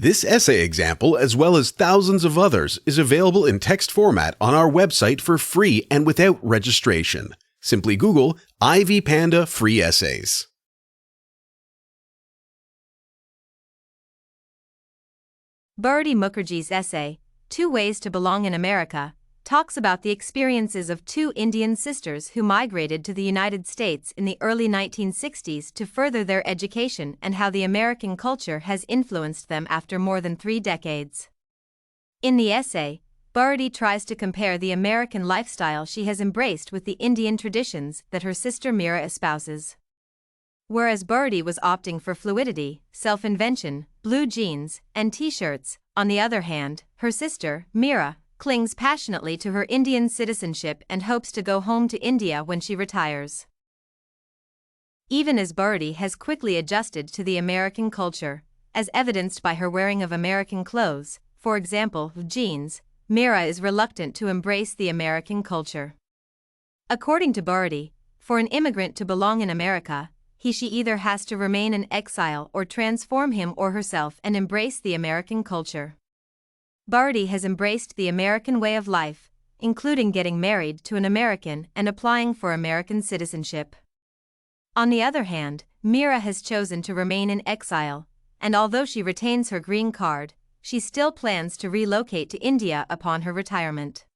This essay example, as well as thousands of others, is available in text format on our website for free and without registration. Simply Google Ivy Panda Free Essays. Bharati Mukherjee's essay, Two Ways to Belong in America, talks about the experiences of two Indian sisters who migrated to the United States in the early 1960s to further their education and how the American culture has influenced them after more than 3 decades. In the essay, Bharati tries to compare the American lifestyle she has embraced with the Indian traditions that her sister Meera espouses. Whereas Bharati was opting for fluidity, self-invention, blue jeans, and t-shirts, on the other hand, her sister, Meera, clings passionately to her Indian citizenship and hopes to go home to India when she retires. Even as Bharati has quickly adjusted to the American culture, as evidenced by her wearing of American clothes, for example, jeans, Meera is reluctant to embrace the American culture. According to Bharati, for an immigrant to belong in America, she either has to remain in exile or transform him or herself and embrace the American culture. Bharati has embraced the American way of life, including getting married to an American and applying for American citizenship. On the other hand, Meera has chosen to remain in exile, and although she retains her green card, she still plans to relocate to India upon her retirement.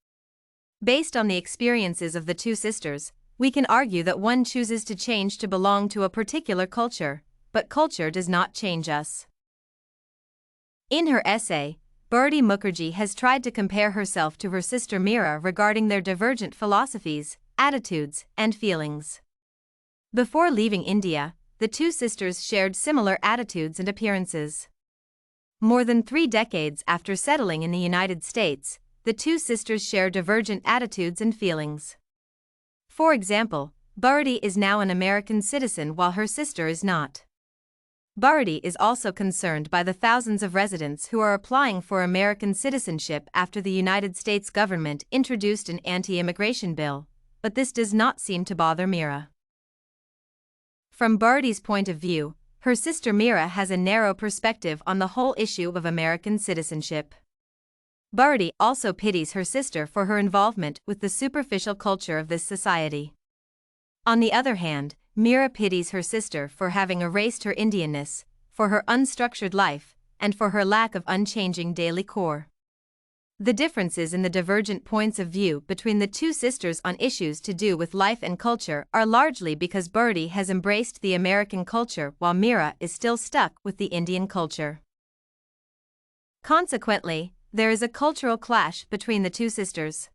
Based on the experiences of the two sisters, we can argue that one chooses to change to belong to a particular culture, but culture does not change us. In her essay, Bharati Mukherjee has tried to compare herself to her sister Meera regarding their divergent philosophies, attitudes, and feelings. Before leaving India, the two sisters shared similar attitudes and appearances. More than 3 decades after settling in the United States, the two sisters share divergent attitudes and feelings. For example, Bharati is now an American citizen while her sister is not. Bharati is also concerned by the thousands of residents who are applying for American citizenship after the United States government introduced an anti-immigration bill, but this does not seem to bother Meera. From Bharati's point of view, her sister Meera has a narrow perspective on the whole issue of American citizenship. Bharati also pities her sister for her involvement with the superficial culture of this society. On the other hand, Meera pities her sister for having erased her Indianness, for her unstructured life, and for her lack of unchanging daily core. The differences in the divergent points of view between the two sisters on issues to do with life and culture are largely because Bharati has embraced the American culture while Meera is still stuck with the Indian culture. Consequently, there is a cultural clash between the two sisters.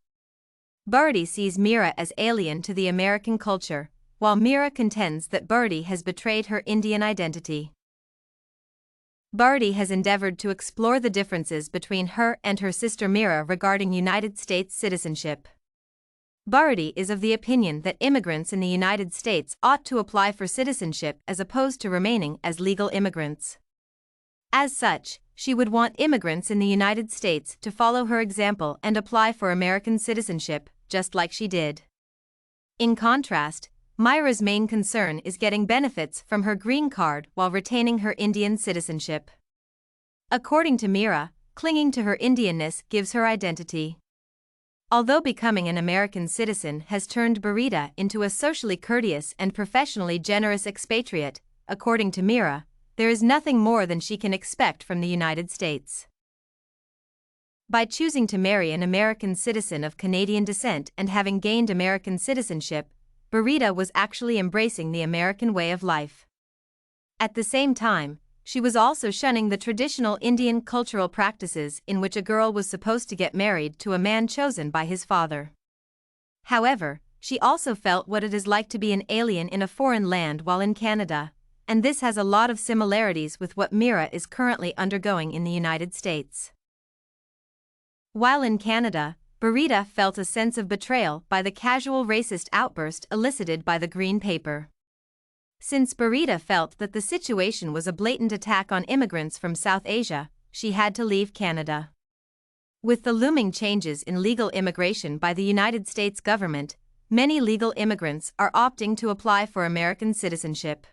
Bharati sees Meera as alien to the American culture, while Meera contends that Bharati has betrayed her Indian identity. Bharati has endeavored to explore the differences between her and her sister Meera regarding United States citizenship. Bharati is of the opinion that immigrants in the United States ought to apply for citizenship as opposed to remaining as legal immigrants. As such, she would want immigrants in the United States to follow her example and apply for American citizenship, just like she did. In contrast, Meera's main concern is getting benefits from her green card while retaining her Indian citizenship. According to Meera, clinging to her Indianness gives her identity. Although becoming an American citizen has turned Bharati into a socially courteous and professionally generous expatriate, according to Meera, there is nothing more than she can expect from the United States. By choosing to marry an American citizen of Canadian descent and having gained American citizenship, Bharati was actually embracing the American way of life. At the same time, she was also shunning the traditional Indian cultural practices in which a girl was supposed to get married to a man chosen by his father. However, she also felt what it is like to be an alien in a foreign land while in Canada, and this has a lot of similarities with what Meera is currently undergoing in the United States. While in Canada, Bharati felt a sense of betrayal by the casual racist outburst elicited by the Green Paper. Since Bharati felt that the situation was a blatant attack on immigrants from South Asia, she had to leave Canada. With the looming changes in legal immigration by the United States government, many legal immigrants are opting to apply for American citizenship.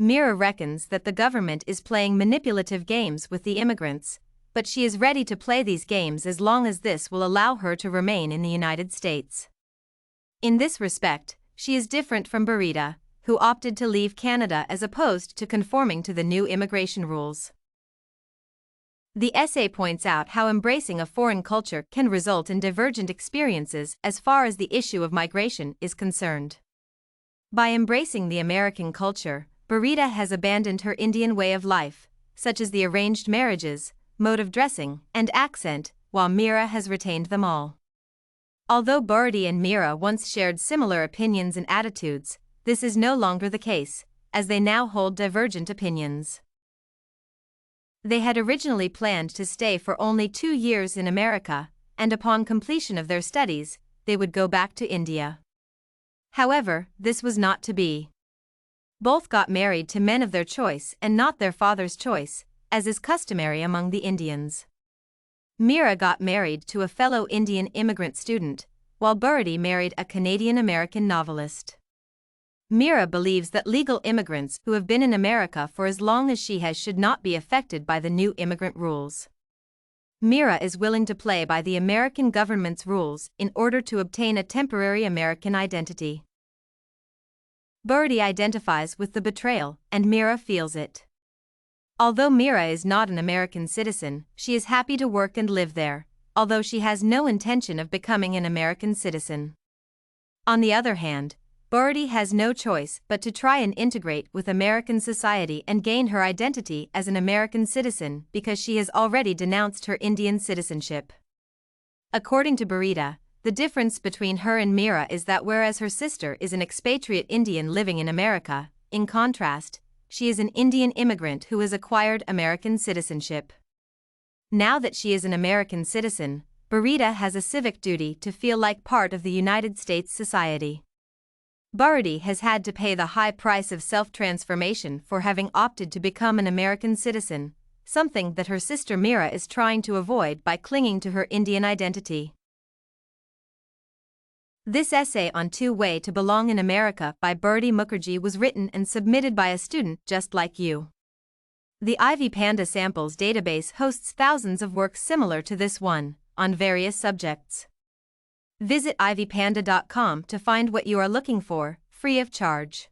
Mira reckons that the government is playing manipulative games with the immigrants, but she is ready to play these games as long as this will allow her to remain in the United States. In this respect, she is different from Bharati, who opted to leave Canada as opposed to conforming to the new immigration rules. The essay points out how embracing a foreign culture can result in divergent experiences as far as the issue of migration is concerned. By embracing the American culture, Bharati has abandoned her Indian way of life, such as the arranged marriages, mode of dressing, and accent, while Mira has retained them all. Although Bharati and Mira once shared similar opinions and attitudes, this is no longer the case, as they now hold divergent opinions. They had originally planned to stay for only 2 years in America, and upon completion of their studies, they would go back to India. However, this was not to be. Both got married to men of their choice and not their father's choice, as is customary among the Indians. Mira got married to a fellow Indian immigrant student, while Bharati married a Canadian-American novelist. Mira believes that legal immigrants who have been in America for as long as she has should not be affected by the new immigrant rules. Mira is willing to play by the American government's rules in order to obtain a temporary American identity. Bharati identifies with the betrayal, and Mira feels it. Although Mira is not an American citizen, she is happy to work and live there, although she has no intention of becoming an American citizen. On the other hand, Bharati has no choice but to try and integrate with American society and gain her identity as an American citizen because she has already denounced her Indian citizenship. According to Bharati, the difference between her and Mira is that whereas her sister is an expatriate Indian living in America, in contrast, she is an Indian immigrant who has acquired American citizenship. Now that she is an American citizen, Bharati has a civic duty to feel like part of the United States society. Bharati has had to pay the high price of self-transformation for having opted to become an American citizen, something that her sister Mira is trying to avoid by clinging to her Indian identity. This essay on Two Way to Belong in America by Bharati Mukherjee was written and submitted by a student just like you. The Ivy Panda Samples database hosts thousands of works similar to this one, on various subjects. Visit ivypanda.com to find what you are looking for, free of charge.